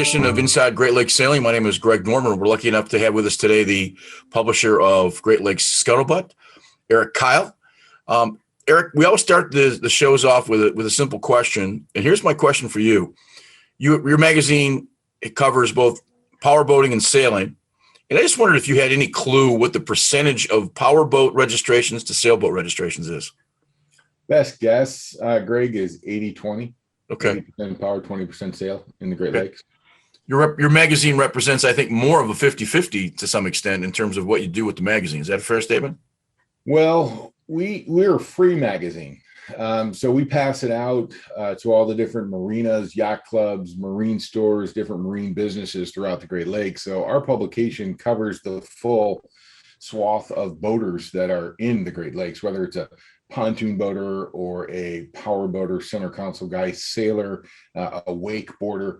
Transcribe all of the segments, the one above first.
Edition of Inside Great Lakes Sailing. My name is Greg Norman. We're lucky enough to have with us today the publisher of Great Lakes Scuttlebutt, Erik Kyle. Erik, we always start the shows off with a simple question, and here's my question for you. Your magazine, it covers both powerboating and sailing, and I just wondered if you had any clue what the percentage of powerboat registrations to sailboat registrations is. Best guess, Greg, is 80-20. Okay. 80% power, 20% sail in the Great Lakes. Your magazine represents, I think, more of a 50-50 to some extent in terms of what you do with the magazine. Is that a fair statement? Well, we're a free magazine. So we pass it out to all the different marinas, yacht clubs, marine stores, different marine businesses throughout the Great Lakes. So our publication covers the full swath of boaters that are in the Great Lakes, whether it's a pontoon boater or a power boater, center console guy, sailor, a wakeboarder,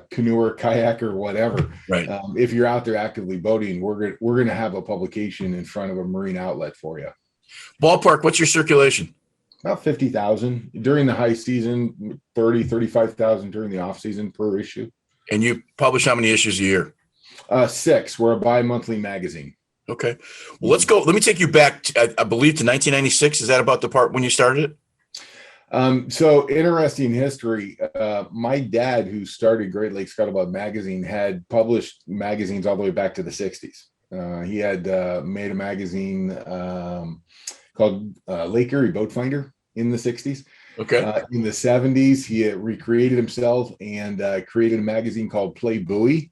canoeer, kayaker, whatever. Right. If you're out there actively boating, we're going to have a publication in front of a marine outlet for you. Ballpark, what's your circulation? About 50,000 during the high season, 35,000 during the off season per issue. And you publish how many issues a year? 6. We're a bi-monthly magazine. Okay. Well, let's go. Let me take you back, I believe, to 1996. Is that about the part when you started it? So interesting history. My dad, who started Great Lakes Scuttlebutt magazine, had published magazines all the way back to the 60s. He had made a magazine called Lake Erie Boat Finder in the 60s. Okay. In the 70s, he had recreated himself and created a magazine called Play Buoy,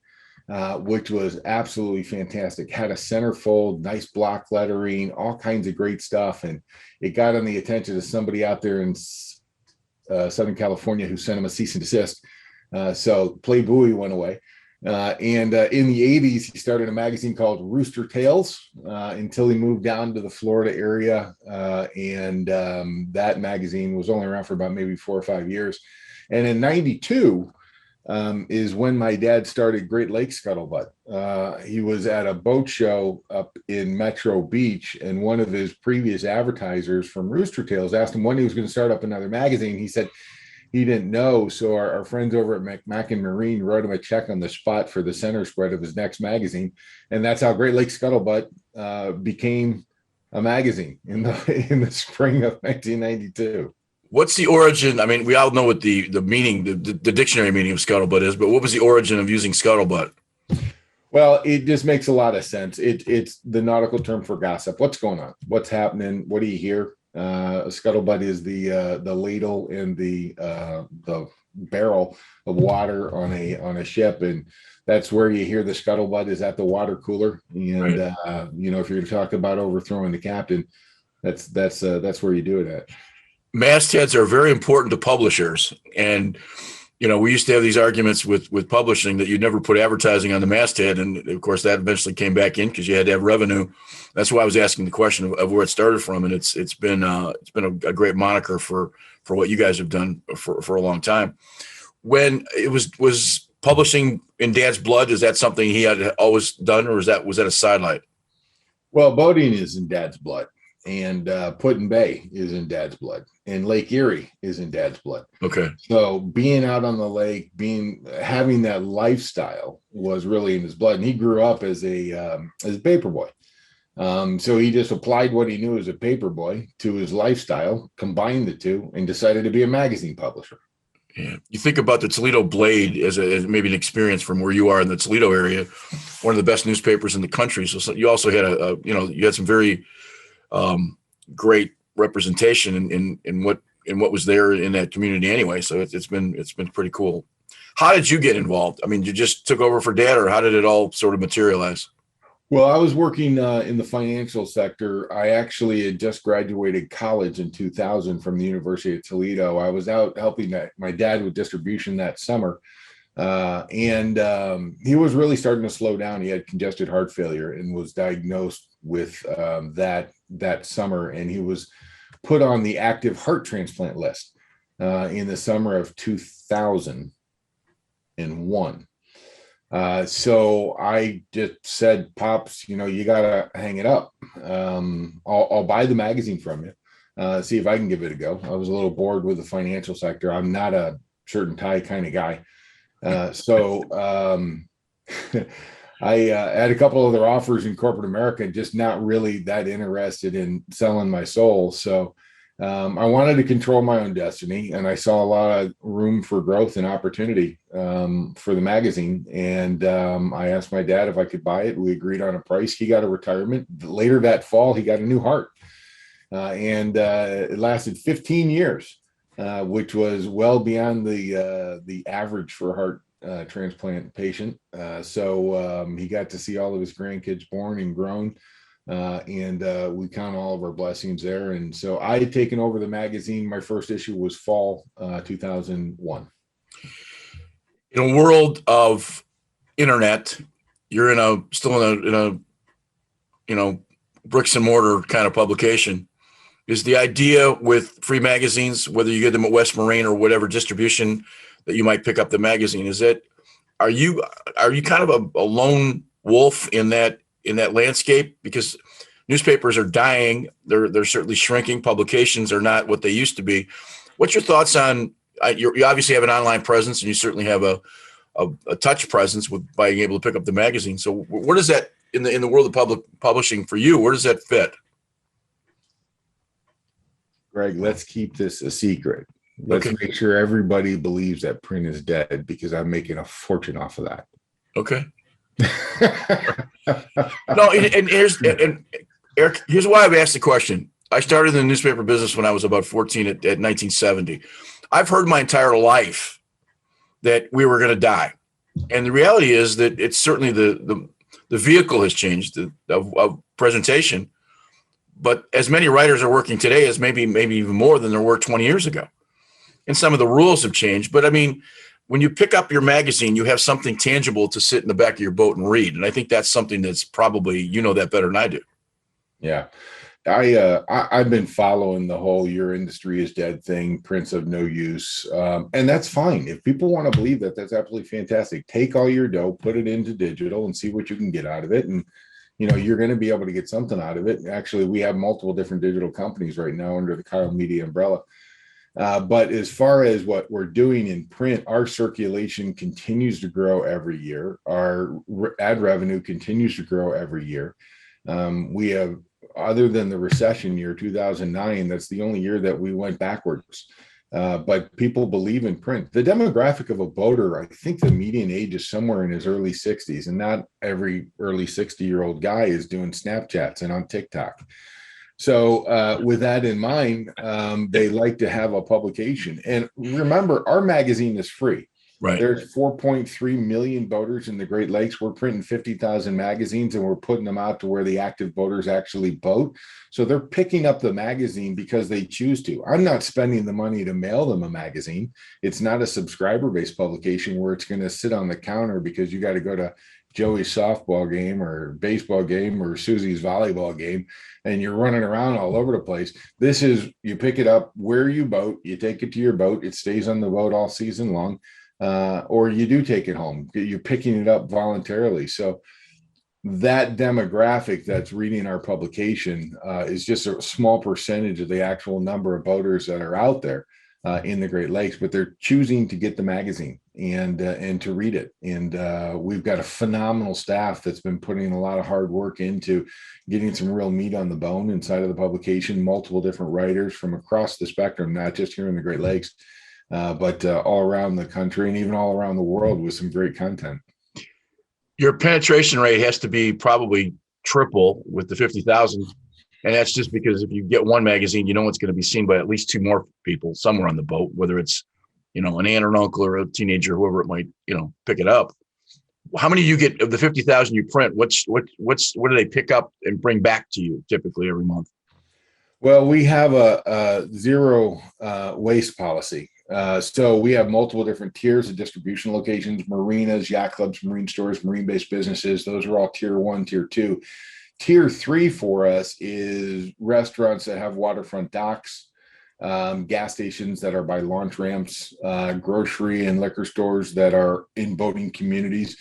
which was absolutely fantastic. Had a centerfold, nice block lettering, all kinds of great stuff. And it got on the attention of somebody out there in Southern California who sent him a cease and desist. So Play Buoy went away. And in the 80s, he started a magazine called Rooster Tales until he moved down to the Florida area. And that magazine was only around for about maybe 4 or 5 years. And in 92, is when my dad started Great Lakes Scuttlebutt. He was at a boat show up in Metro Beach, and one of his previous advertisers from Rooster Tales asked him when he was going to start up another magazine. He said he didn't know, so our friends over at McMacken Marine wrote him a check on the spot for the center spread of his next magazine, and that's how Great Lakes Scuttlebutt became a magazine in the spring of 1992. What's the origin? I mean, we all know what the meaning, the dictionary meaning of scuttlebutt is, but what was the origin of using scuttlebutt? Well, it just makes a lot of sense. It's the nautical term for gossip. What's going on? What's happening? What do you hear? A scuttlebutt is the ladle and the barrel of water on a ship, and that's where you hear the scuttlebutt is at the water cooler. And right. If you're talking about overthrowing the captain, that's where you do it at. Mastheads are very important to publishers, and we used to have these arguments with publishing that you'd never put advertising on the masthead, and of course that eventually came back in because you had to have revenue. That's why I was asking the question of where it started from, and it's been a great moniker for what you guys have done for a long time. When it was publishing in Dad's blood, is that something he had always done, or was that a sidelight? Well, boating is in Dad's blood. And Put-in Bay is in Dad's blood, and Lake Erie is in Dad's blood. Okay. So being out on the lake, having that lifestyle was really in his blood. And he grew up as a paper boy. So he just applied what he knew as a paper boy to his lifestyle, combined the two, and decided to be a magazine publisher. Yeah. You think about the Toledo Blade as maybe an experience from where you are in the Toledo area, one of the best newspapers in the country. So you also had you had some very great representation in what was there in that community anyway. So it's been pretty cool. How did you get involved? I mean, you just took over for dad, or how did it all sort of materialize? Well, I was working in the financial sector. I actually had just graduated college in 2000 from the University of Toledo. I was out helping my dad with distribution that summer. And he was really starting to slow down. He had congested heart failure and was diagnosed with that summer. And he was put on the active heart transplant list in the summer of 2001. So I just said, Pops, you got to hang it up. I'll buy the magazine from you, see if I can give it a go. I was a little bored with the financial sector. I'm not a shirt and tie kind of guy. So I had a couple other offers in corporate America, just not really that interested in selling my soul. So I wanted to control my own destiny, and I saw a lot of room for growth and opportunity for the magazine. And I asked my dad if I could buy it. We agreed on a price. He got a retirement. Later that fall, he got a new heart. And it lasted 15 years. Which was well beyond the average for a heart transplant patient. So he got to see all of his grandkids born and grown, and we count all of our blessings there. And so I had taken over the magazine. My first issue was fall 2001. In a world of internet, you're still in a bricks and mortar kind of publication. Is the idea with free magazines, whether you get them at West Marine or whatever distribution that you might pick up the magazine, are you kind of a lone wolf in that landscape? Because newspapers are dying. They're certainly shrinking. Publications are not what they used to be. What's your thoughts on, you obviously have an online presence, and you certainly have a touch presence with being able to pick up the magazine. So where does that, in the world of public publishing for you, where does that fit? Greg, let's keep this a secret. Let's make sure everybody believes that print is dead, because I'm making a fortune off of that. Okay. No, and Erik, here's why I've asked the question. I started in the newspaper business when I was about 14 at 1970. I've heard my entire life that we were going to die. And the reality is that it's certainly the vehicle has changed of presentation. But as many writers are working today as maybe even more than there were 20 years ago. And some of the rules have changed. But I mean, when you pick up your magazine, you have something tangible to sit in the back of your boat and read. And I think that's something that's probably, that better than I do. Yeah. I've been following the whole "your industry is dead" thing, print's of no use. And that's fine. If people want to believe that, that's absolutely fantastic. Take all your dough, put it into digital, and see what you can get out of it. And you're going to be able to get something out of it. Actually, we have multiple different digital companies right now under the Kyle Media umbrella. But as far as what we're doing in print, our circulation continues to grow every year. Our ad revenue continues to grow every year. We have, other than the recession year, 2009, that's the only year that we went backwards. But people believe in print. The demographic of a boater, I think the median age is somewhere in his early 60s, and not every early 60-year-old guy is doing Snapchats and on TikTok. So with that in mind, they like to have a publication. And remember, our magazine is free. Right. There's 4.3 million boaters in the Great Lakes. We're printing 50,000 magazines, and we're putting them out to where the active boaters actually boat. So they're picking up the magazine because they choose to. I'm not spending the money to mail them a magazine. It's not a subscriber-based publication where it's going to sit on the counter because you got to go to Joey's softball game or baseball game or Susie's volleyball game, and you're running around all over the place. This is, you pick it up where you boat, you take it to your boat, it stays on the boat all season long. Or you do take it home. You're picking it up voluntarily. So that demographic that's reading our publication is just a small percentage of the actual number of boaters that are out there in the Great Lakes, but they're choosing to get the magazine and to read it. And we've got a phenomenal staff that's been putting a lot of hard work into getting some real meat on the bone inside of the publication, multiple different writers from across the spectrum, not just here in the Great Lakes. But all around the country and even all around the world with some great content. Your penetration rate has to be probably triple with the 50,000. And that's just because if you get one magazine, it's going to be seen by at least two more people somewhere on the boat, whether it's an aunt or an uncle or a teenager, whoever it might, pick it up. How many do you get of the 50,000 you print? What do they pick up and bring back to you typically every month? Well, we have a zero waste policy. So we have multiple different tiers of distribution locations: marinas, yacht clubs, marine stores, marine-based businesses. Those are all tier 1, tier 2. Tier 3 for us is restaurants that have waterfront docks, gas stations that are by launch ramps, grocery and liquor stores that are in boating communities.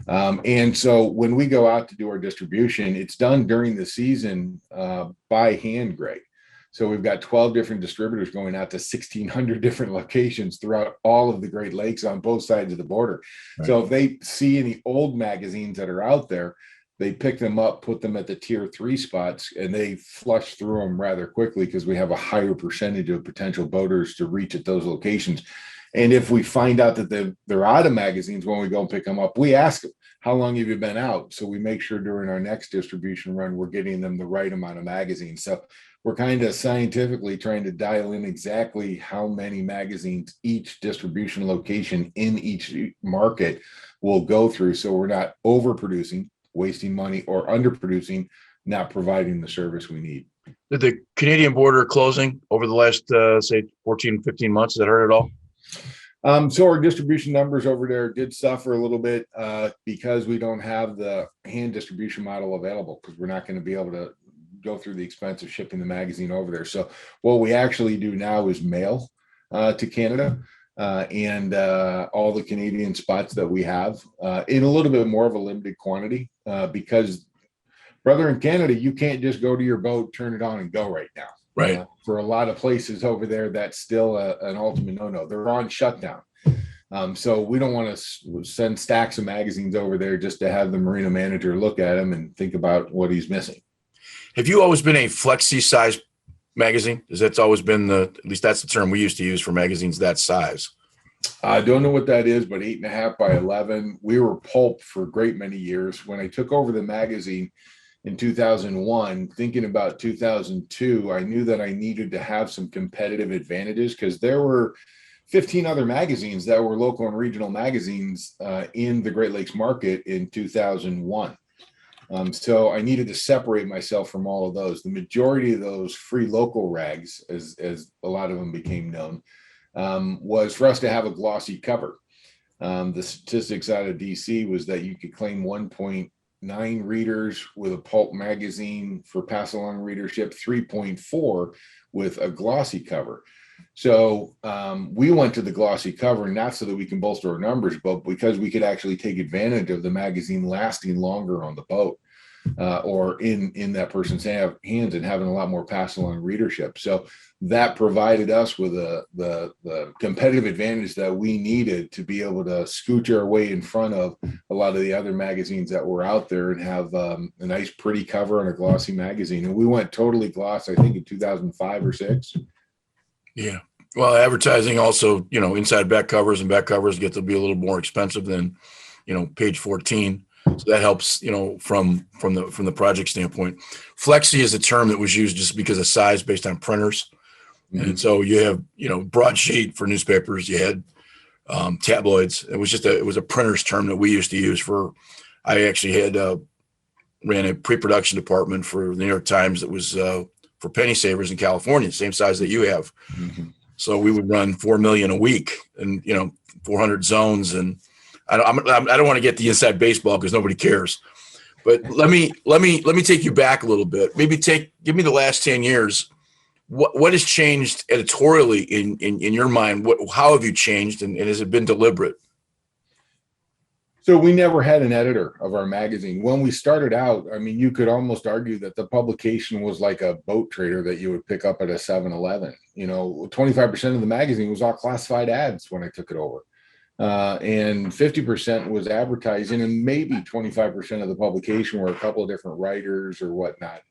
And so when we go out to do our distribution, it's done during the season by hand, Greg. So we've got 12 different distributors going out to 1,600 different locations throughout all of the Great Lakes on both sides of the border. Right. So if they see any old magazines that are out there, they pick them up, put them at the tier 3 spots, and they flush through them rather quickly because we have a higher percentage of potential boaters to reach at those locations. And if we find out that they're out of magazines when we go and pick them up, we ask them, how long have you been out? So we make sure during our next distribution run, we're getting them the right amount of magazines. So we're kind of scientifically trying to dial in exactly how many magazines each distribution location in each market will go through. So we're not overproducing, wasting money, or underproducing, not providing the service we need. Did the Canadian border closing over the last, say, 14, 15 months, has that hurt at all? So our distribution numbers over there did suffer a little bit because we don't have the hand distribution model available, because we're not going to be able to go through the expense of shipping the magazine over there. So what we actually do now is mail to Canada and all the Canadian spots that we have in a little bit more of a limited quantity because, brother, in Canada, you can't just go to your boat, turn it on and go right now. Right. For a lot of places over there, that's still an ultimate no-no. They're on shutdown. So we don't want to send stacks of magazines over there just to have the marina manager look at them and think about what he's missing. Have you always been a flexi size magazine? Because that's always been at least that's the term we used to use for magazines that size. I don't know what that is, but 8.5 by 11. We were pulp for a great many years. When I took over the magazine in 2001, thinking about 2002, I knew that I needed to have some competitive advantages because there were 15 other magazines that were local and regional magazines in the Great Lakes market in 2001. So I needed to separate myself from all of those. The majority of those free local rags, as a lot of them became known, was for us to have a glossy cover. The statistics out of DC was that you could claim 1.9 readers with a pulp magazine for pass along readership, 3.4 with a glossy cover. So we went to the glossy cover, not so that we can bolster our numbers, but because we could actually take advantage of the magazine lasting longer on the boat or in that person's hands and having a lot more pass along readership. So that provided us with the competitive advantage that we needed to be able to scooch our way in front of a lot of the other magazines that were out there and have a nice, pretty cover on a glossy magazine. And we went totally gloss, I think, in 2005 or 6. Yeah. Well, advertising also, inside back covers and back covers get to be a little more expensive than, page 14. So that helps, from the project standpoint. Flexi is a term that was used just because of size based on printers. Mm-hmm. And so you have, broadsheet for newspapers, you had tabloids. It was a printer's term that we used to use I actually ran a pre-production department for the New York Times that was for penny savers in California, same size that you have. Mm-hmm. So we would run 4 million a week and, 400 zones. And I don't want to get the inside baseball because nobody cares, but let me take you back a little bit. Give me the last 10 years. What has changed editorially in your mind? How have you changed, and has it been deliberate? So we never had an editor of our magazine. When we started out, I mean, you could almost argue that the publication was like a boat trader that you would pick up at a 7-Eleven. 25% of the magazine was all classified ads when I took it over. And 50% was advertising, and maybe 25% of the publication were a couple of different writers or whatnot.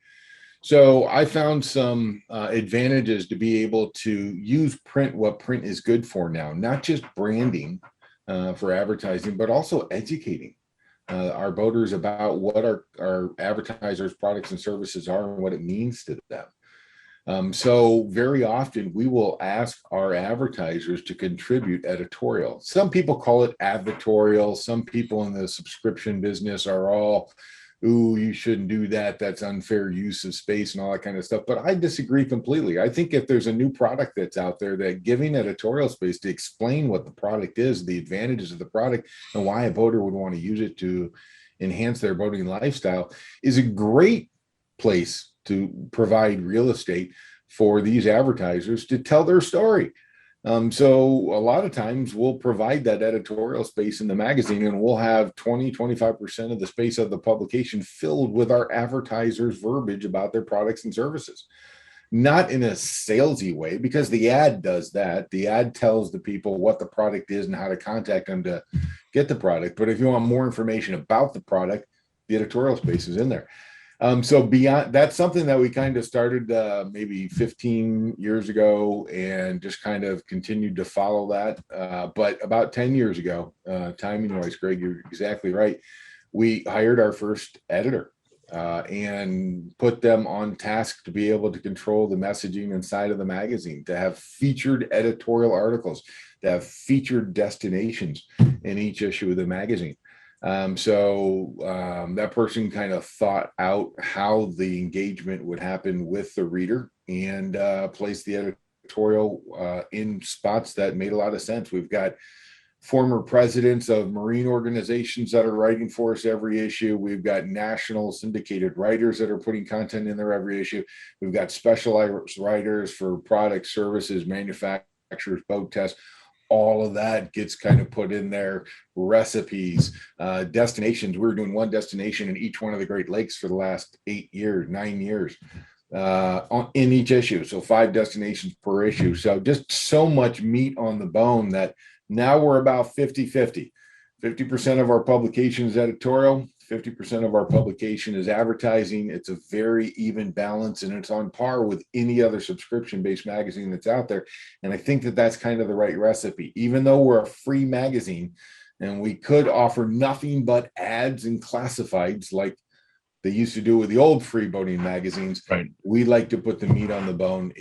So I found some advantages to be able to use print, what print is good for now, not just branding for advertising, but also educating our boaters about what our advertisers' products and services are and what it means to them. So very often we will ask our advertisers to contribute editorial. Some people call it advertorial. Some people in the subscription business are all, ooh, you shouldn't do that. That's unfair use of space and all that kind of stuff. But I disagree completely. I think if there's a new product that's out there, that giving editorial space to explain what the product is, the advantages of the product, and why a voter would want to use it to enhance their voting lifestyle is a great place to provide real estate for these advertisers to tell their story. So a lot of times we'll provide that editorial space in the magazine, and we'll have 20-25% of the space of the publication filled with our advertisers' verbiage about their products and services. Not in a salesy way, because the ad does that. The ad tells the people what the product is and how to contact them to get the product. But if you want more information about the product, the editorial space is in there. So beyond, that's something that we kind of started maybe 15 years ago, and just kind of continued to follow that. But about 10 years ago, timing wise, Greg, you're exactly right. We hired our first editor and put them on task to be able to control the messaging inside of the magazine, to have featured editorial articles, to have featured destinations in each issue of the magazine. That person kind of thought out how the engagement would happen with the reader, and placed the editorial in spots that made a lot of sense. We've got former presidents of marine organizations that are writing for us every issue. We've got national syndicated writers that are putting content in there every issue. We've got specialized writers for products, services, manufacturers, boat tests. All of that gets kind of put in there. Recipes, destinations. We were doing one destination in each one of the Great Lakes for the last 9 years in each issue. So 5 destinations per issue. So just so much meat on the bone that now we're about 50-50. 50% of our publication is editorial, 50% of our publication is advertising. It's a very even balance, and it's on par with any other subscription-based magazine that's out there. And I think that that's kind of the right recipe. Even though we're a free magazine and we could offer nothing but ads and classifieds like they used to do with the old free boating magazines, Right. We like to put the meat on the bone.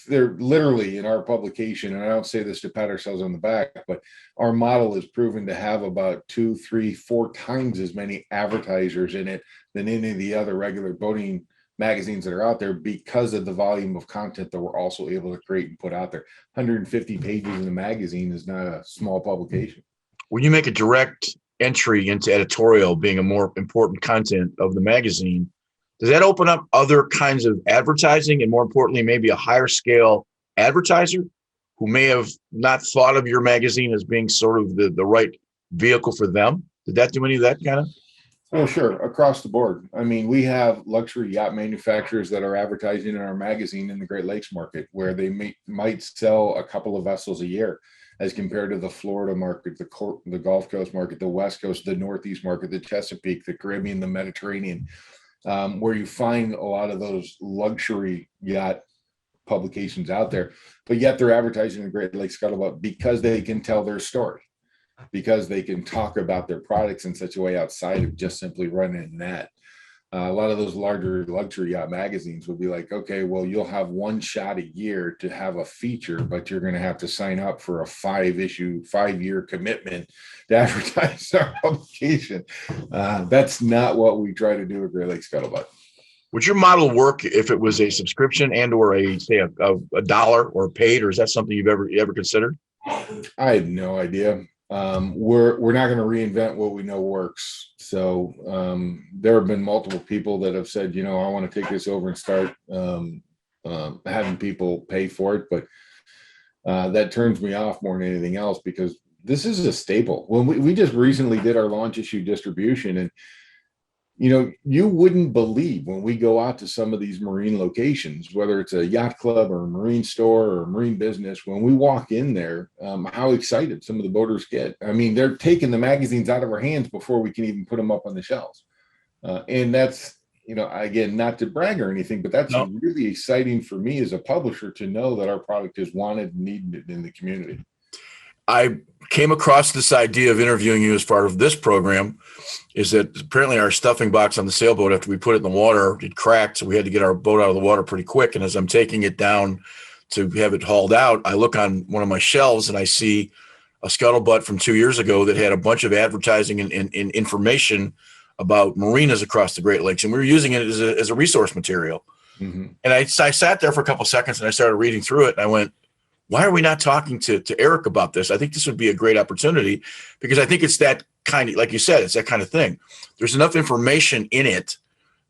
They're literally in our publication, and I don't say this to pat ourselves on the back, but our model is proven to have about 2, 3, 4 times as many advertisers in it than any of the other regular boating magazines that are out there, because of the volume of content that we're also able to create and put out there. 150 pages in the magazine is not a small publication. When you make a direct entry into editorial being a more important content of the magazine, does that open up other kinds of advertising, and more importantly, maybe a higher scale advertiser who may have not thought of your magazine as being sort of the right vehicle for them? Did that do any of that kind of? Well, sure. Across the board. I mean, we have luxury yacht manufacturers that are advertising in our magazine in the Great Lakes market, where they might sell a couple of vessels a year, as compared to the Florida market, the Gulf Coast market, the West Coast, the Northeast market, the Chesapeake, the Caribbean, the Mediterranean, where you find a lot of those luxury yacht publications out there. But yet they're advertising the Great Lakes Scuttlebutt because they can tell their story, because they can talk about their products in such a way outside of just simply running an ad. A lot of those larger luxury yacht magazines will be like, okay, well, you'll have one shot a year to have a feature, but you're going to have to sign up for a 5-year commitment to advertise our publication. That's not what we try to do at Great Lakes Scuttlebutt. Would your model work if it was a subscription and or a dollar or paid, or is that something you've ever considered? I have no idea. We're not going to reinvent what we know works. So there have been multiple people that have said, I want to take this over and start having people pay for it. But that turns me off more than anything else, because this is a staple. When we just recently did our launch issue distribution, and you wouldn't believe when we go out to some of these marine locations, whether it's a yacht club or a marine store or a marine business, when we walk in there, how excited some of the boaters get. I mean, they're taking the magazines out of our hands before we can even put them up on the shelves. And that's, again, not to brag or anything, but that's really exciting for me as a publisher to know that our product is wanted and needed in the community. I came across this idea of interviewing you as part of this program. Is that apparently our stuffing box on the sailboat, after we put it in the water, it cracked. So we had to get our boat out of the water pretty quick. And as I'm taking it down to have it hauled out, I look on one of my shelves and I see a Scuttlebutt from 2 years ago that had a bunch of advertising and information about marinas across the Great Lakes. And we were using it as a resource material. Mm-hmm. And I sat there for a couple of seconds and I started reading through it. And I went, why are we not talking to Erik about this? I think this would be a great opportunity, because I think it's that kind of, like you said, it's that kind of thing. There's enough information in it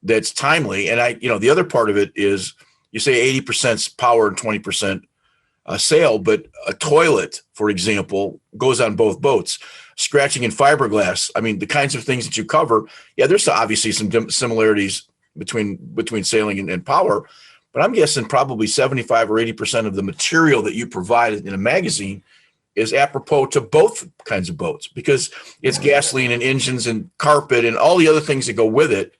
that's timely. And the other part of it is, you say 80% power and 20% sail, but a toilet, for example, goes on both boats. Scratching in fiberglass. I mean, the kinds of things that you cover. Yeah, there's obviously some similarities between sailing and power, but I'm guessing probably 75 or 80% of the material that you provide in a magazine is apropos to both kinds of boats, because it's gasoline and engines and carpet and all the other things that go with it.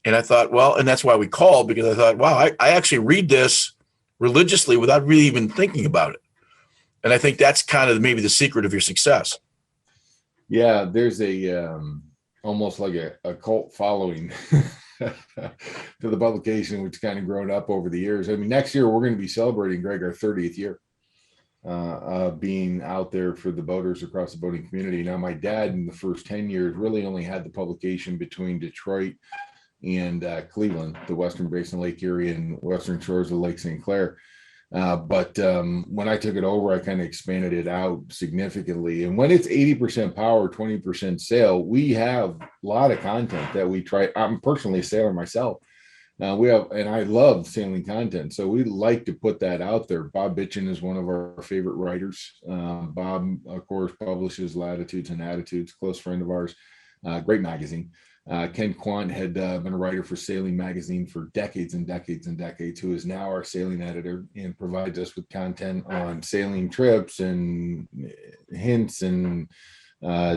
And I thought, well, and that's why we called, because I thought, wow, I actually read this religiously without really even thinking about it. And I think that's kind of maybe the secret of your success. Yeah, there's almost like a cult following to the publication, which kind of grown up over the years. I mean, next year we're going to be celebrating, Greg, our 30th year being out there for the boaters across the boating community. Now, my dad in the first 10 years really only had the publication between Detroit and Cleveland, the Western Basin, Lake Erie, and Western Shores of Lake St. Clair. But when I took it over, I kind of expanded it out significantly. And when it's 80% power, 20% sail, we have a lot of content that we try. I'm personally a sailor myself. And I love sailing content. So we like to put that out there. Bob Bitchin is one of our favorite writers. Bob, of course, publishes Latitudes and Attitudes, close friend of ours, great magazine. Ken Quant had been a writer for Sailing Magazine for decades and decades and decades, who is now our sailing editor and provides us with content on sailing trips and hints and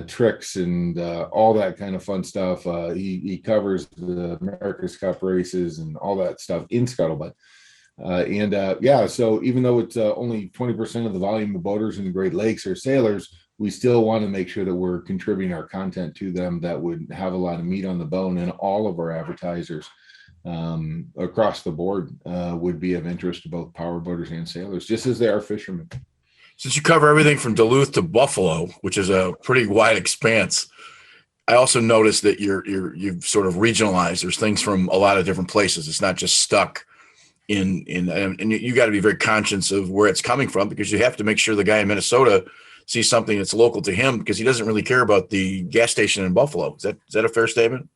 tricks and all that kind of fun stuff. He covers the America's Cup races and all that stuff in Scuttlebutt. So even though it's only 20% of the volume of boaters in the Great Lakes are sailors, we still want to make sure that we're contributing our content to them that would have a lot of meat on the bone, and all of our advertisers across the board would be of interest to both power boaters and sailors, just as they are fishermen. Since you cover everything from Duluth to Buffalo, which is a pretty wide expanse, I also noticed that you've sort of regionalized. There's things from a lot of different places. It's not just stuck in and you got to be very conscious of where it's coming from, because you have to make sure the guy in Minnesota sees something that's local to him, because he doesn't really care about the gas station in Buffalo. Is that a fair statement?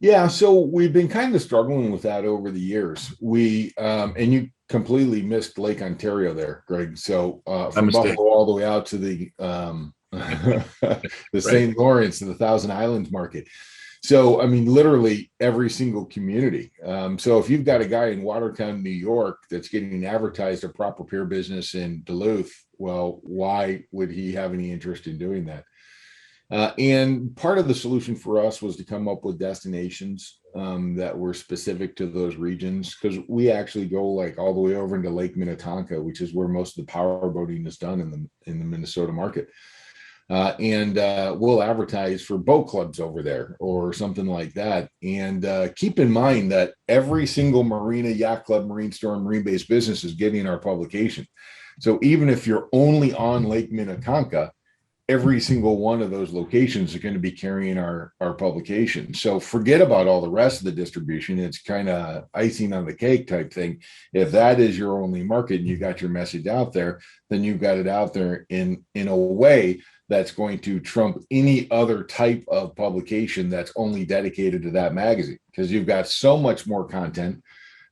Yeah, so we've been kind of struggling with that over the years. We and you completely missed Lake Ontario there, Greg. So from Buffalo all the way out to the the St. Lawrence and the Thousand Islands market. So, I mean, literally every single community. So if you've got a guy in Watertown, New York, that's getting advertised a prop repair business in Duluth, well, why would he have any interest in doing that? And part of the solution for us was to come up with destinations that were specific to those regions, because we actually go like all the way over into Lake Minnetonka, which is where most of the power boating is done in the Minnesota market. And we'll advertise for boat clubs over there or something like that. And keep in mind that every single marina, yacht club, marine store, marine-based business is getting our publication. So even if you're only on Lake Minnetonka, every single one of those locations are going to be carrying our publication. So forget about all the rest of the distribution. It's kind of icing on the cake type thing. If that is your only market and you got your message out there, then you've got it out there in a way that's going to trump any other type of publication that's only dedicated to that magazine, because you've got so much more content,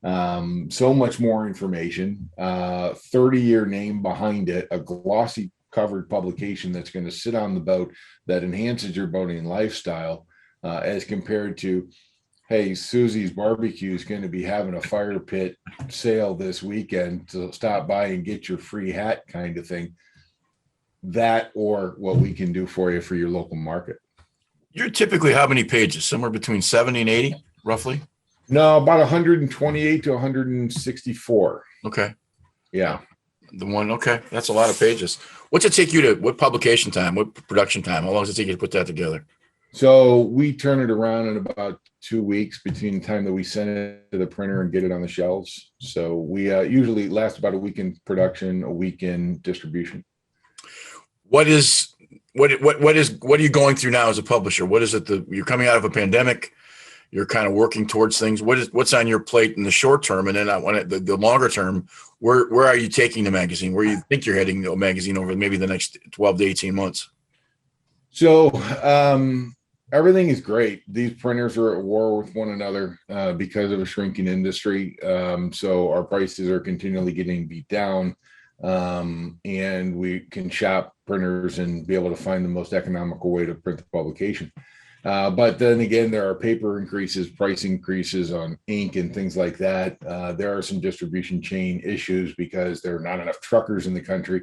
so much more information, 30-year name behind it, a glossy covered publication that's going to sit on the boat that enhances your boating lifestyle, as compared to, hey, Susie's barbecue is going to be having a fire pit sale this weekend, so stop by and get your free hat kind of thing. That, or what we can do for you for your local market. You're typically how many pages? Somewhere between 70 and 80, roughly? No, about 128 to 164. Okay. Yeah. The one, okay, that's a lot of pages. What's it take you to, what publication time, what production time? How long does it take you to put that together? So we turn it around in about 2 weeks between the time that we send it to the printer and get it on the shelves. So we usually last about a week in production, a week in distribution. What is, what are you going through now as a publisher? What is it that you're coming out of a pandemic? You're kind of working towards things. What's on your plate in the short term? And then I want the longer term, where are you taking the magazine? Where you think you're heading the magazine over maybe the next 12 to 18 months? So everything is great. These printers are at war with one another because of a shrinking industry. So our prices are continually getting beat down, and we can shop printers and be able to find the most economical way to print the publication. But then again, there are paper increases, price increases on ink and things like that. There are some distribution chain issues because there are not enough truckers in the country.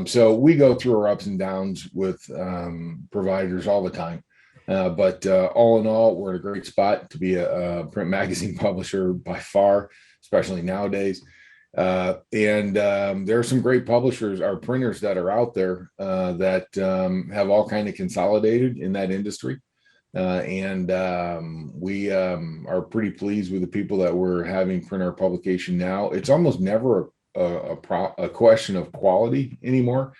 So we go through our ups and downs with providers all the time. But all in all, we're in a great spot to be a print magazine publisher by far, especially nowadays. And there are some great publishers, our printers that are out there that have all kind of consolidated in that industry. And we are pretty pleased with the people that we're having print our publication now. It's almost never a question of quality anymore.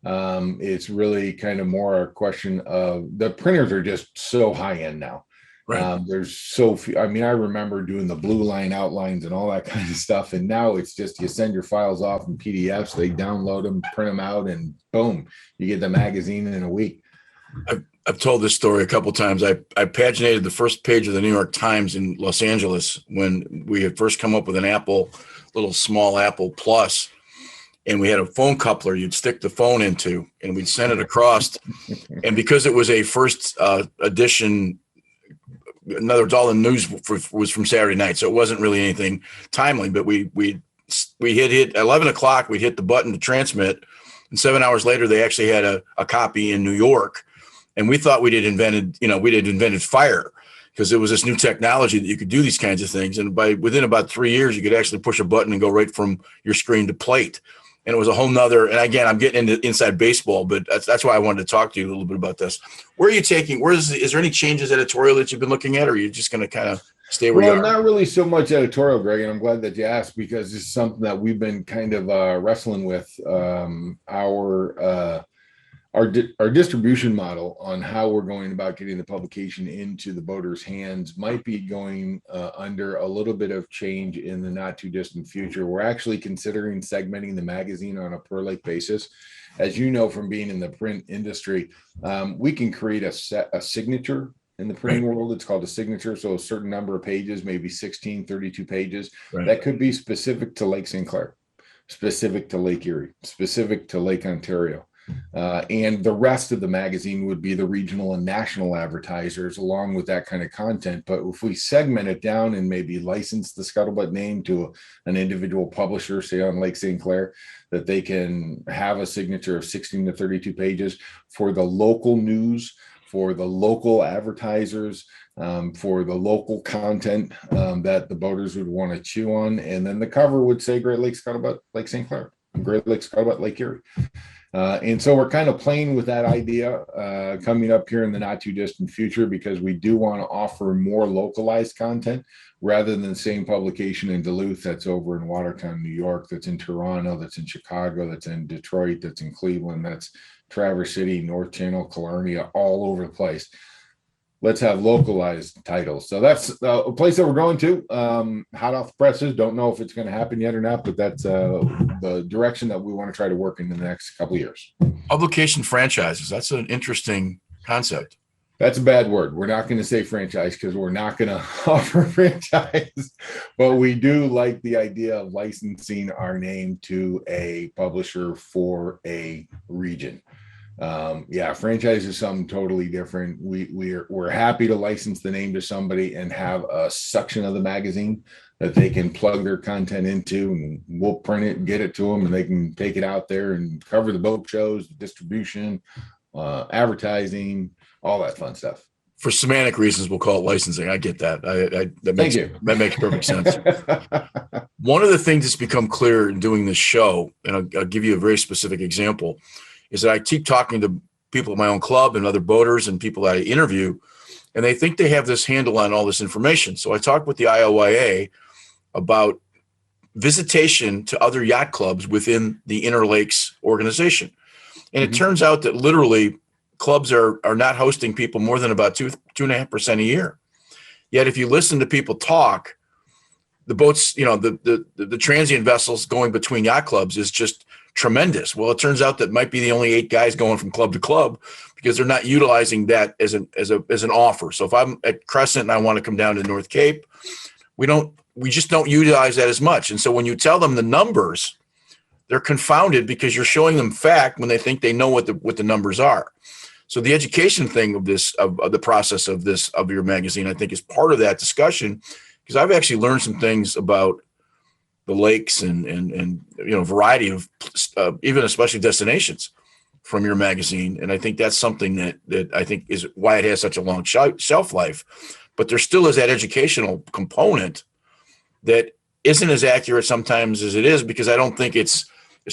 It's really kind of more a question of the printers are just so high end now. Right. There's so few. I mean, I remember doing the blue line outlines and all that kind of stuff. And now it's just you send your files off in PDFs, they download them, print them out, and boom, you get the magazine in a week. I've told this story a couple of times. I paginated the first page of the New York Times in Los Angeles when we had first come up with an Apple, little small Apple Plus, and we had a phone coupler you'd stick the phone into, and we'd send it across. And because it was a first edition, in other words, all the news was from Saturday night, so it wasn't really anything timely. But we hit 11 o'clock. We'd hit the button to transmit, and 7 hours later, they actually had a copy in New York. And we thought we'd invented fire because it was this new technology that you could do these kinds of things. And within about 3 years, you could actually push a button and go right from your screen to plate. And it was a whole nother, and again, I'm getting into inside baseball, but that's why I wanted to talk to you a little bit about this. Where are you taking, is there any changes editorial that you've been looking at, or are you just going to kind of stay where you are? Not really so much editorial, Greg, and I'm glad that you asked because it's something that we've been kind of wrestling with. Our distribution model on how we're going about getting the publication into the voters' hands might be going under a little bit of change in the not too distant future. We're actually considering segmenting the magazine on a per like basis. As you know, from being in the print industry, we can create a signature in the printing world. It's called a signature. So a certain number of pages, maybe 16, 32 pages, that could be specific to Lake St. Clair, specific to Lake Erie, specific to Lake Ontario. And the rest of the magazine would be the regional and national advertisers along with that kind of content. But if we segment it down and maybe license the Scuttlebutt name to an individual publisher, say on Lake St. Clair, that they can have a signature of 16 to 32 pages for the local news, for the local advertisers, for the local content that the voters would want to chew on. And then the cover would say Great Lakes Scuttlebutt, Lake St. Clair, Great Lakes Scuttlebutt, Lake Erie. And so we're kind of playing with that idea coming up here in the not too distant future because we do want to offer more localized content rather than the same publication in Duluth that's over in Watertown, New York, that's in Toronto, that's in Chicago, that's in Detroit, that's in Cleveland, that's Traverse City, North Channel, Killarney, all over the place. Let's have localized titles. So that's a place that we're going to. Hot off the presses. Don't know if it's going to happen yet or not, but that's the direction that we want to try to work in the next couple of years. Publication franchises. That's an interesting concept. That's a bad word. We're not going to say franchise because we're not going to offer franchise, but we do like the idea of licensing our name to a publisher for a region. Franchise is something totally different. We're happy to license the name to somebody and have a section of the magazine that they can plug their content into, and we'll print it and get it to them, and they can take it out there and cover the boat shows, the distribution, advertising, all that fun stuff. For semantic reasons, we'll call it licensing. I get that. Thank you. That makes perfect sense. One of the things that's become clear in doing this show, and I'll give you a very specific example, is that I keep talking to people at my own club and other boaters and people that I interview, and they think they have this handle on all this information. So I talked with the IOYA about visitation to other yacht clubs within the Interlakes organization. And it turns out that literally clubs are not hosting people more than about 2.5% a year. Yet if you listen to people talk, the boats, the transient vessels going between yacht clubs is just tremendous. Well, it turns out that might be the only 8 guys going from club to club because they're not utilizing that as an offer. So if I'm at Crescent and I want to come down to North Cape, we just don't utilize that as much. And so when you tell them the numbers, they're confounded because you're showing them fact when they think they know what the numbers are. So the education thing of the process of your magazine, I think, is part of that discussion, because I've actually learned some things about the lakes and variety of even especially destinations from your magazine. And I think that's something that I think is why it has such a long shelf life. But there still is that educational component that isn't as accurate sometimes as it is, because I don't think it's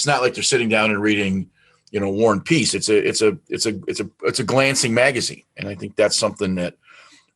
not like they're sitting down and reading, War and Peace. It's a glancing magazine, and I think that's something that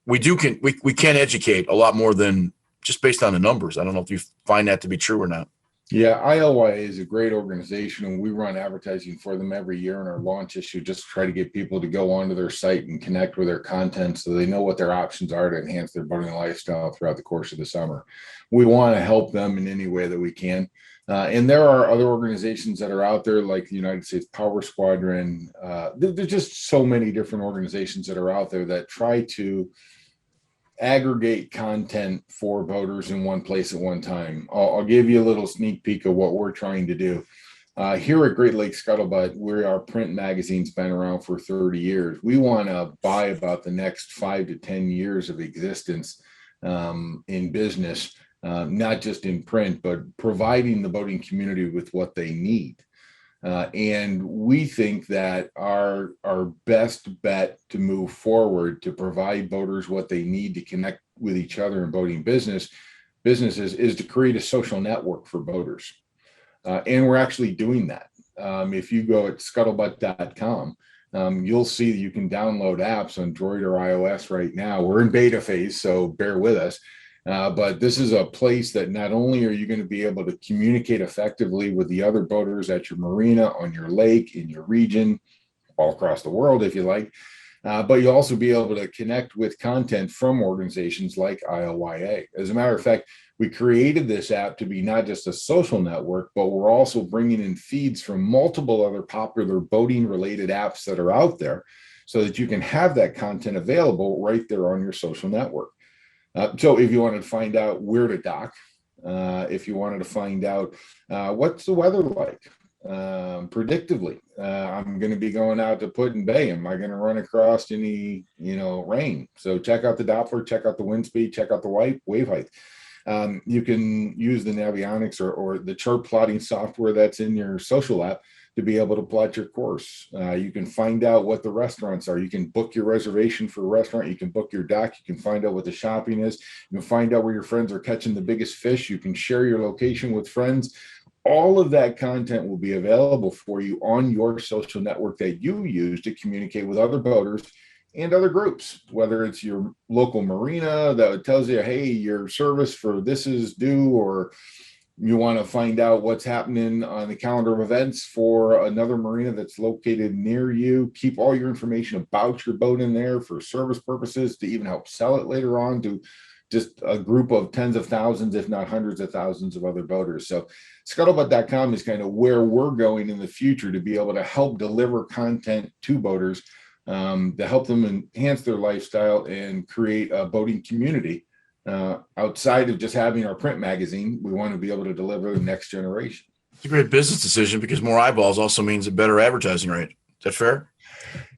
we can educate a lot more than just based on the numbers. I don't know if you find that to be true or not. Yeah, IOYA is a great organization, and we run advertising for them every year in our launch issue, just to try to get people to go onto their site and connect with their content so they know what their options are to enhance their boating lifestyle throughout the course of the summer. We want to help them in any way that we can. And there are other organizations that are out there, like the United States Power Squadron. There's just so many different organizations that are out there that try to aggregate content for boaters in one place at one time. I'll give you a little sneak peek of what we're trying to do. Here at Great Lakes Scuttlebutt, where our print magazine's been around for 30 years, we want to buy about the next 5 to 10 years of existence in business, not just in print, but providing the boating community with what they need. And we think that our best bet to move forward to provide boaters what they need to connect with each other in boating businesses is to create a social network for boaters. And we're actually doing that. If you go at scuttlebutt.com, you'll see that you can download apps on Android or iOS right now. We're in beta phase, so bear with us. But this is a place that not only are you going to be able to communicate effectively with the other boaters at your marina, on your lake, in your region, all across the world, if you like, but you'll also be able to connect with content from organizations like IOYA. As a matter of fact, we created this app to be not just a social network, but we're also bringing in feeds from multiple other popular boating related apps that are out there so that you can have that content available right there on your social network. So if you wanted to find out where to dock, if you wanted to find out what's the weather like, predictively, I'm going to be going out to Put-in Bay. Am I going to run across any, rain? So check out the Doppler, check out the wind speed, check out the wave height. You can use the Navionics or the chart plotting software that's in your social app to be able to plot your course. You can find out what the restaurants are. You can book your reservation for a restaurant. You can book your dock. You can find out what the shopping is. You can find out where your friends are catching the biggest fish. You can share your location with friends. All of that content will be available for you on your social network that you use to communicate with other boaters and other groups, whether it's your local marina that tells you, hey, your service for this is due, or you want to find out what's happening on the calendar of events for another marina that's located near you. Keep all your information about your boat in there for service purposes, to even help sell it later on to just a group of tens of thousands, if not hundreds of thousands of other boaters. So scuttlebutt.com is kind of where we're going in the future to be able to help deliver content to boaters, to help them enhance their lifestyle and create a boating community. Outside of just having our print magazine, we want to be able to deliver the next generation. It's a great business decision, because more eyeballs also means a better advertising rate. Is that fair?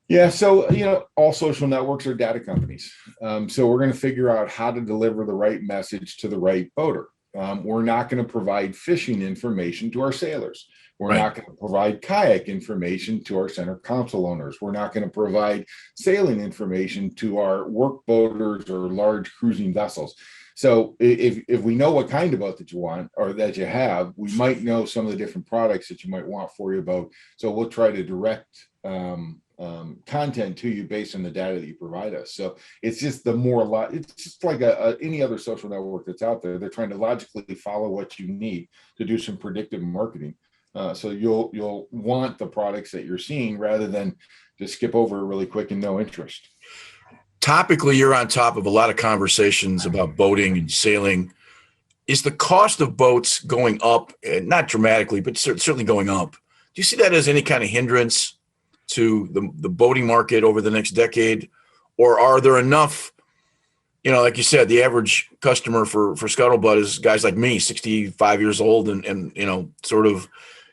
Yeah. So, all social networks are data companies. So we're going to figure out how to deliver the right message to the right boater. We're not going to provide fishing information to our sailors. We're Right. not going to provide kayak information to our center console owners. We're not going to provide sailing information to our work boaters or large cruising vessels. So if we know what kind of boat that you want or that you have, we might know some of the different products that you might want for your boat. So we'll try to direct content to you based on the data that you provide us. So it's just it's just like any other social network that's out there. They're trying to logically follow what you need to do some predictive marketing. So you'll want the products that you're seeing rather than just skip over really quick and no interest. Topically, you're on top of a lot of conversations about boating and sailing. Is the cost of boats going up? Not dramatically, but certainly going up. Do you see that as any kind of hindrance to the boating market over the next decade? Or are there enough, like you said, the average customer for Scuttlebutt is guys like me, 65 years old and sort of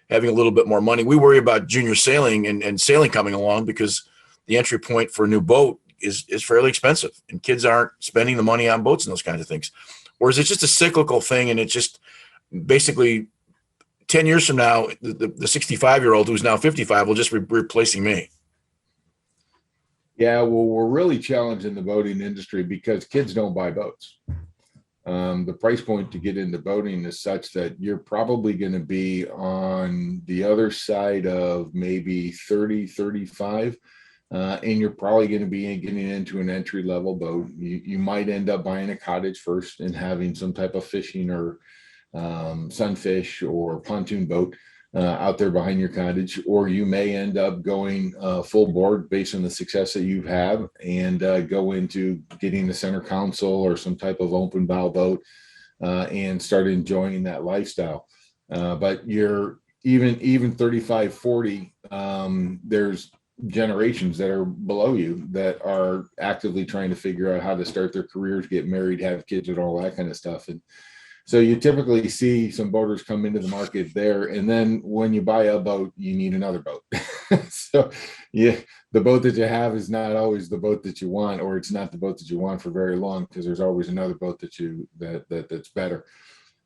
having a little bit more money. We worry about junior sailing and sailing coming along because the entry point for a new boat is fairly expensive, and kids aren't spending the money on boats and those kinds of things. Or is it just a cyclical thing, and it's just basically 10 years from now, the 65-year-old who's now 55 will just be replacing me? Yeah, well, we're really challenged in the boating industry because kids don't buy boats. The price point to get into boating is such that you're probably going to be on the other side of maybe 30, 35. And you're probably going to be getting into an entry level boat. You might end up buying a cottage first and having some type of fishing or sunfish or pontoon boat out there behind your cottage, or you may end up going full board based on the success that you have and go into getting the center console or some type of open bow boat and start enjoying that lifestyle. But you're even 35, 40, there's generations that are below you that are actively trying to figure out how to start their careers, get married, have kids, and all that kind of stuff. And so you typically see some boaters come into the market there. And then when you buy a boat, you need another boat. So yeah, the boat that you have is not always the boat that you want, or it's not the boat that you want for very long, because there's always another boat that's better.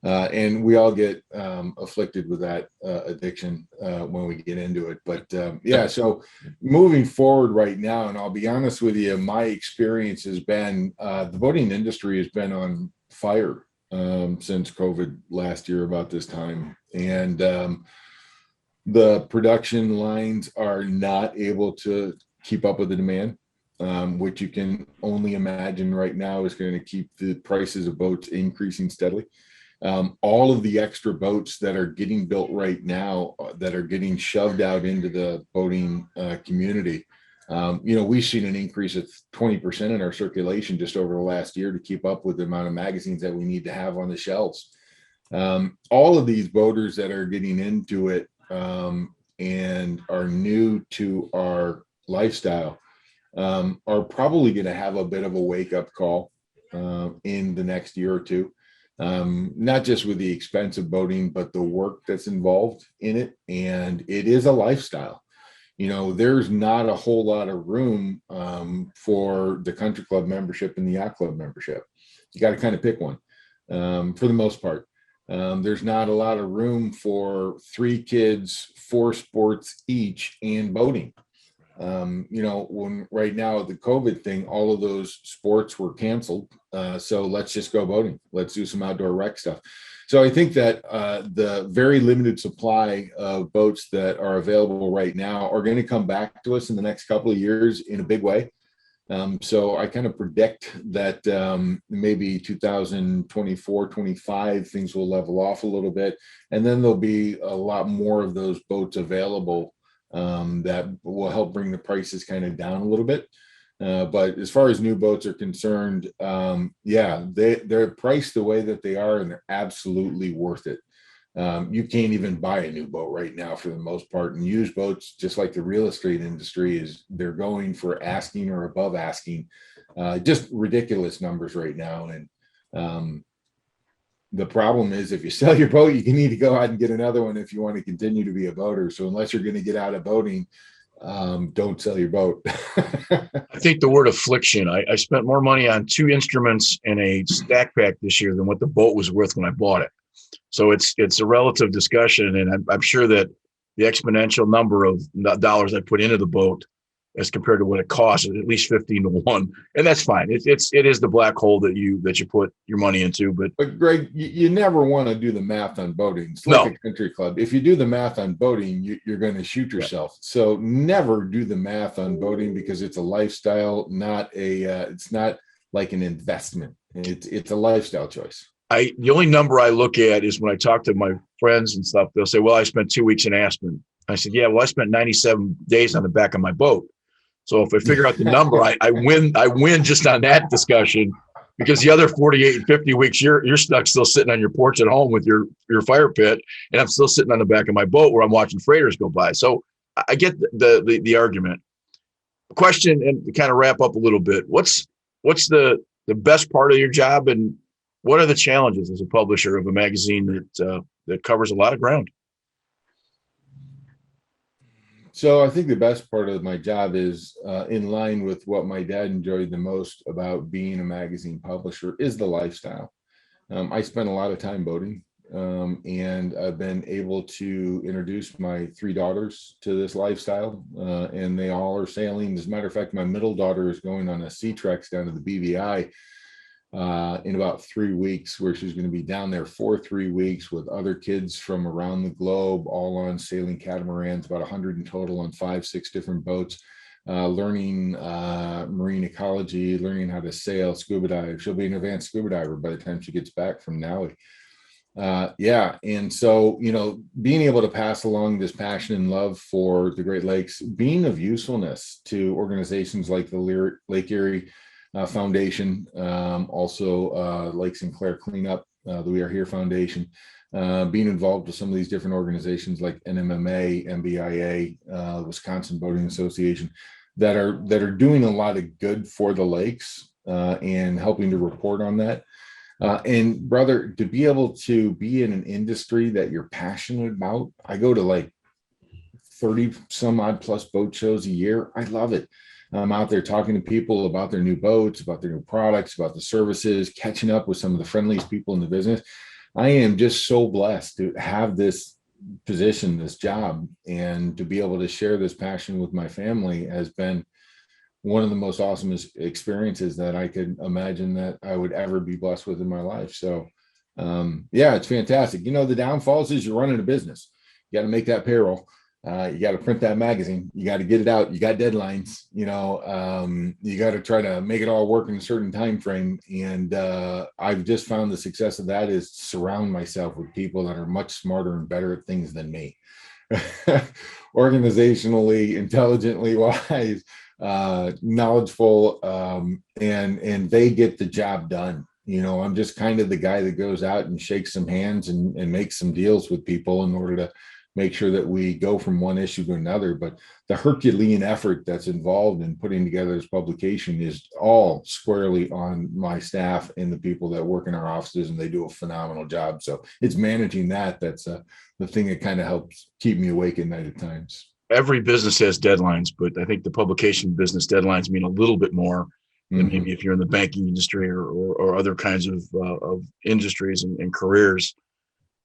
And we all get afflicted with that addiction when we get into it. But yeah, so moving forward right now, and I'll be honest with you, my experience has been the boating industry has been on fire since COVID last year about this time. And the production lines are not able to keep up with the demand, which you can only imagine right now is going to keep the prices of boats increasing steadily. All of the extra boats that are getting built right now that are getting shoved out into the boating community, we've seen an increase of 20% in our circulation just over the last year to keep up with the amount of magazines that we need to have on the shelves. All of these boaters that are getting into it and are new to our lifestyle are probably going to have a bit of a wake-up call in the next year or two. Not just with the expense of boating, but the work that's involved in it. And it is a lifestyle. There's not a whole lot of room for the country club membership and the yacht club membership. You got to kind of pick one for the most part. There's not a lot of room for 3 kids, 4 sports each, and boating. When right now the COVID thing, all of those sports were canceled. So let's just go boating. Let's do some outdoor rec stuff. So I think that the very limited supply of boats that are available right now are going to come back to us in the next couple of years in a big way. So I kind of predict that maybe 2024, 25, things will level off a little bit. And then there'll be a lot more of those boats available that will help bring the prices kind of down a little bit. But as far as new boats are concerned, they're priced the way that they are, and they're absolutely worth it. You can't even buy a new boat right now for the most part. And used boats, just like the real estate industry, they're going for asking or above asking, just ridiculous numbers right now. And the problem is, if you sell your boat, you need to go out and get another one if you want to continue to be a boater. So unless you're going to get out of boating, don't sell your boat. I think the word affliction. I spent more money on 2 instruments and a stack pack this year than what the boat was worth when I bought it. So it's a relative discussion, and I'm sure that the exponential number of dollars I put into the boat as compared to what it costs is at least 15 to 1, and that's fine. It is the black hole that you put your money into. But Greg, you never want to do the math on boating. It's like No, a country club. If you do the math on boating, you're going to shoot yourself. So never do the math on boating, because it's a lifestyle, not a. It's not like an investment. It's a lifestyle choice. the only number I look at is when I talk to my friends and stuff. They'll say, "Well, I spent 2 weeks in Aspen." I said, "Yeah, well, I spent 97 days on the back of my boat." So if I figure out the number, I win. I win just on that discussion, because the other 48 and 50 weeks, you're stuck still sitting on your porch at home with your fire pit, and I'm still sitting on the back of my boat where I'm watching freighters go by. So I get the argument. Question, and to kind of wrap up a little bit, what's the best part of your job, and what are the challenges as a publisher of a magazine that covers a lot of ground? So I think the best part of my job is in line with what my dad enjoyed the most about being a magazine publisher is the lifestyle. I spend a lot of time boating, and I've been able to introduce my 3 daughters to this lifestyle, and they all are sailing. As a matter of fact, my middle daughter is going on a sea treks down to the BVI in about 3 weeks, where she's going to be down there for 3 weeks with other kids from around the globe, all on sailing catamarans, about 100 in total on 5, 6 different boats, learning marine ecology, learning how to sail, scuba dive. She'll be an advanced scuba diver by the time she gets back from Maui. Yeah. And so, being able to pass along this passion and love for the Great Lakes, being of usefulness to organizations like the Lake Erie Foundation, also Lake Sinclair Cleanup, the We Are Here Foundation, being involved with some of these different organizations like NMMA, MBIA, Wisconsin Boating Association, that are doing a lot of good for the lakes, and helping to report on that. And brother, to be able to be in an industry that you're passionate about, I go to like 30 some odd plus boat shows a year. I love it. I'm out there talking to people about their new boats, about their new products, about the services, catching up with some of the friendliest people in the business. I am just so blessed to have this position, this job, and to be able to share this passion with my family has been one of the most awesome experiences that I could imagine that I would ever be blessed with in my life. So, yeah, it's fantastic. The downfalls is you're running a business. You got to make that payroll. You got to print that magazine. You got to get it out. You got deadlines. You got to try to make it all work in a certain time frame. And I've just found the success of that is surround myself with people that are much smarter and better at things than me, organizationally, intelligently wise, knowledgeable, and they get the job done. I'm just kind of the guy that goes out and shakes some hands and makes some deals with people in order to make sure that we go from one issue to another. But the Herculean effort that's involved in putting together this publication is all squarely on my staff and the people that work in our offices, and they do a phenomenal job. So it's managing that's the thing that kind of helps keep me awake at night at times. Every business has deadlines, but I think the publication business deadlines mean a little bit more than maybe if you're in the banking industry or other kinds of industries and careers.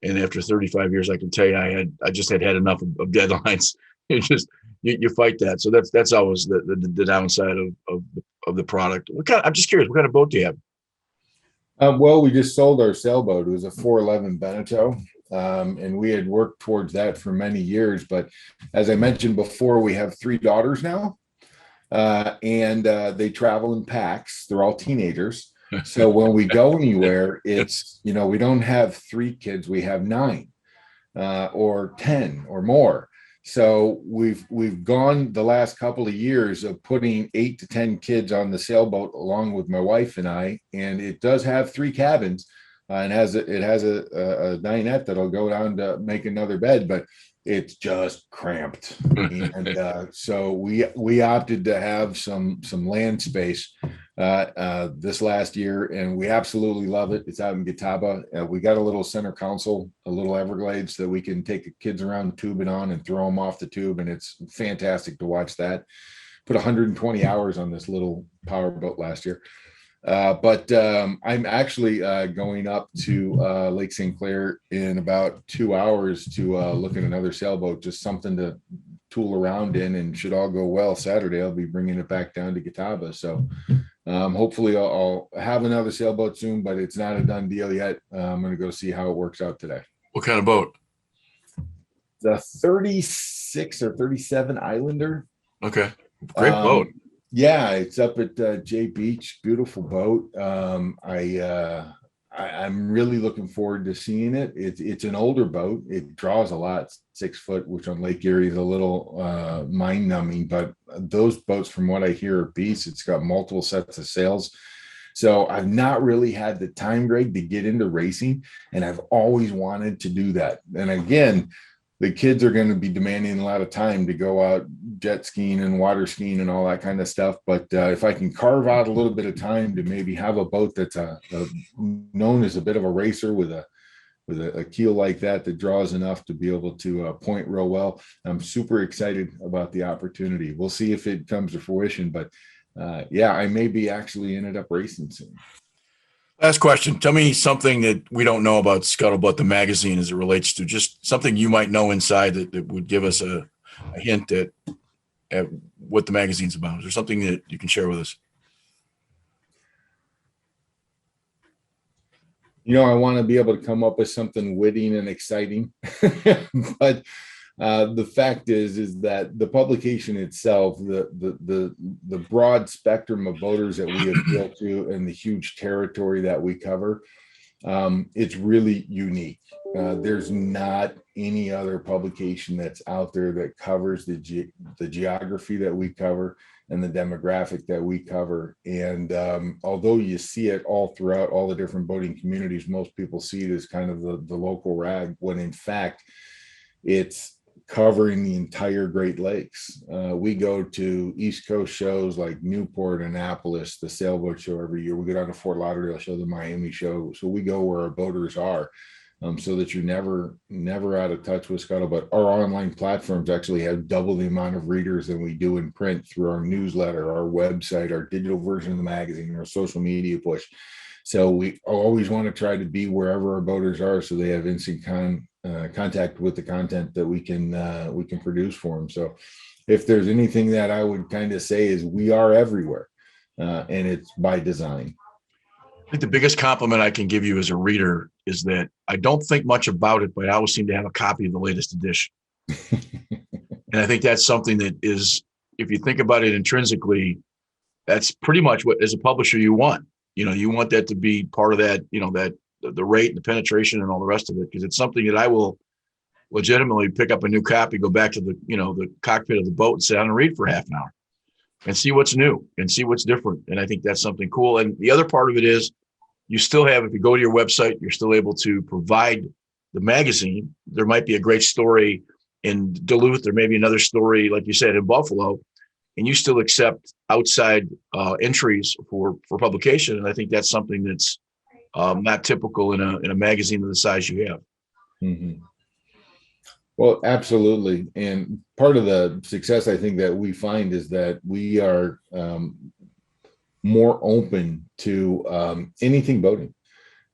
And after 35 years, I can tell you, I just had enough of deadlines. It's just you fight that. So that's always the downside of the product. I'm just curious, what kind of boat do you have? Well, we just sold our sailboat. It was a 411 Beneteau. And we had worked towards that for many years. But as I mentioned before, we have 3 daughters now, and they travel in packs. They're all teenagers. So when we go anywhere, it's, we don't have 3 kids, we have 9 or 10 or more. So we've gone the last couple of years of putting 8 to 10 kids on the sailboat along with my wife and I, and it does have 3 cabins. And it has a dinette that'll go down to make another bed, but it's just cramped. And so we opted to have some land space this last year, and we absolutely love it. It's out in Getaba. We got a little center console, a little Everglades that we can take the kids around tubing on and throw them off the tube, and it's fantastic to watch that. Put 120 hours on this little power boat last year. But I'm actually going up to Lake St. Clair in about 2 hours to look at another sailboat, just something to tool around in, and should all go well Saturday, I'll be bringing it back down to Getaba. So hopefully I'll have another sailboat soon, but it's not a done deal yet. I'm going to go see how it works out today. What kind of boat? The 36 or 37 Islander. Okay. Great boat. Yeah, it's up at J Beach. Beautiful boat. I'm really looking forward to seeing it. It's an older boat. It draws a lot, 6 foot, which on Lake Erie is a little mind numbing. But those boats, from what I hear, are beasts. It's got multiple sets of sails. So I've not really had the time, Greg, to get into racing, and I've always wanted to do that. And again, the kids are going to be demanding a lot of time to go out jet skiing and water skiing and all that kind of stuff. But if I can carve out a little bit of time to maybe have a boat that's known as a bit of a racer with a keel like that draws enough to be able to point real well, I'm super excited about the opportunity. We'll see if it comes to fruition, but yeah, I may be actually ended up racing soon. Last question. Tell me something that we don't know about Scuttlebutt, the magazine, as it relates to just something you might know inside that would give us a hint at what the magazine's about. Is there something that you can share with us? I want to be able to come up with something witty and exciting, but the fact is that the publication itself, the broad spectrum of voters that we appeal to and the huge territory that we cover, it's really unique. There's not any other publication that's out there that covers the geography that we cover and the demographic that we cover. And although you see it all throughout all the different boating communities, most people see it as kind of the local rag, when in fact it's covering the entire Great Lakes. We go to East Coast shows like Newport, Annapolis, the sailboat show every year. We go down to Fort Lauderdale show, the Miami show. So we go where our boaters are, so that you're never out of touch with Scuttlebutt. Our online platforms actually have double the amount of readers than we do in print through our newsletter, our website, our digital version of the magazine, our social media push. So we always want to try to be wherever our boaters are, so they have instant contact with the content that we can produce for them. So if there's anything that I would kind of say is we are everywhere, and it's by design. I think the biggest compliment I can give you as a reader is that I don't think much about it, but I always seem to have a copy of the latest edition. And I think that's something that is, if you think about it intrinsically, that's pretty much what, as a publisher, you want. You want that to be part of that, that the rate and the penetration and all the rest of it, because it's something that I will legitimately pick up a new copy, go back to the cockpit of the boat and sit down and read for half an hour and see what's new and see what's different. And I think that's something cool. And the other part of it is you still have, if you go to your website, you're still able to provide the magazine. There might be a great story in Duluth. There may be another story, like you said, in Buffalo, and you still accept outside entries for publication. And I think that's something that's not typical in a magazine of the size you have. Mm-hmm. Well, absolutely. And part of the success I think that we find is that we are more open to anything boating.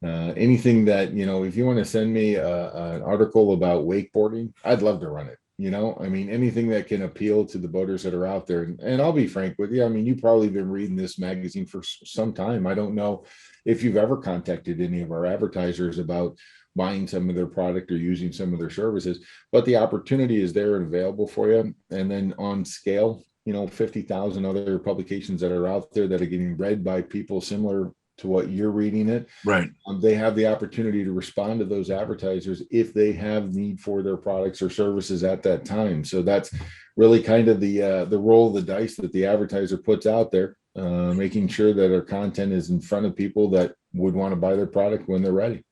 Anything that, if you want to send me an article about wakeboarding, I'd love to run it. Anything that can appeal to the boaters that are out there. And I'll be frank with you. You've probably been reading this magazine for some time. I don't know if you've ever contacted any of our advertisers about buying some of their product or using some of their services, but the opportunity is there and available for you. And then on scale, 50,000 other publications that are out there that are getting read by people similar to what you're reading it. Right. They have the opportunity to respond to those advertisers if they have need for their products or services at that time. So that's really kind of the roll of the dice that the advertiser puts out there, making sure that our content is in front of people that would want to buy their product when they're ready.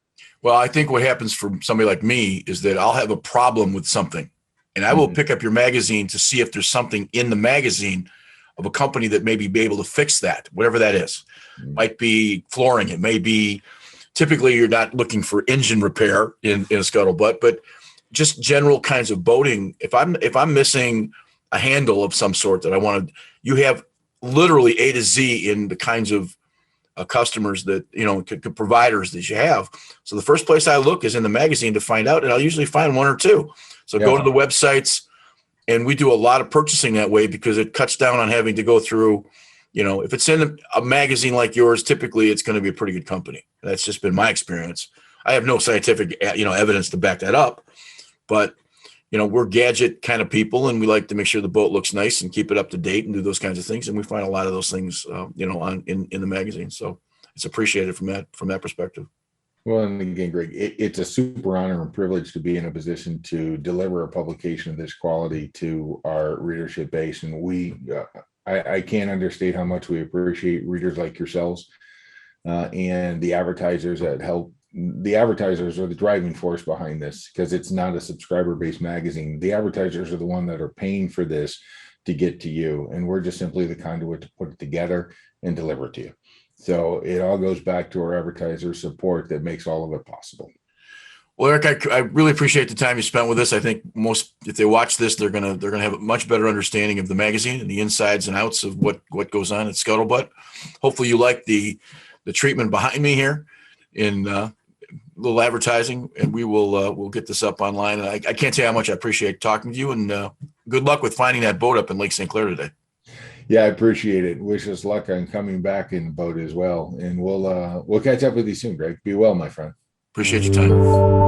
Well, I think what happens for somebody like me is that I'll have a problem with something, and I will pick up your magazine to see if there's something in the magazine of a company that maybe be able to fix that, whatever that is. Might be flooring. It may be, typically you're not looking for engine repair in a Scuttlebutt, but just general kinds of boating. If I'm missing a handle of some sort that I want to, you have literally A to Z in the kinds of customers that, providers that you have. So the first place I look is in the magazine to find out, and I'll usually find one or two. So go to the websites, and we do a lot of purchasing that way because it cuts down on having to go through, if it's in a magazine like yours, typically it's going to be a pretty good company. That's just been my experience. I have no scientific, evidence to back that up, but we're gadget kind of people, and we like to make sure the boat looks nice and keep it up to date and do those kinds of things. And we find a lot of those things, in the magazine. So it's appreciated from that perspective. Well, and again, Greg, it's a super honor and privilege to be in a position to deliver a publication of this quality to our readership base. And I can't understate how much we appreciate readers like yourselves and the advertisers that help. The advertisers are the driving force behind this, because it's not a subscriber-based magazine. The advertisers are the one that are paying for this to get to you, and we're just simply the conduit to put it together and deliver it to you. So it all goes back to our advertiser support that makes all of it possible. Well, Erik, I really appreciate the time you spent with us. I think if they watch this, they're gonna have a much better understanding of the magazine and the insides and outs of what goes on at Scuttlebutt. Hopefully, you like the treatment behind me here in little advertising, and we'll get this up online. And I can't tell you how much I appreciate talking to you, and good luck with finding that boat up in Lake St. Clair today. Yeah, I appreciate it. Wish us luck on coming back in the boat as well. And we'll catch up with you soon, Greg. Be well, my friend. Appreciate your time.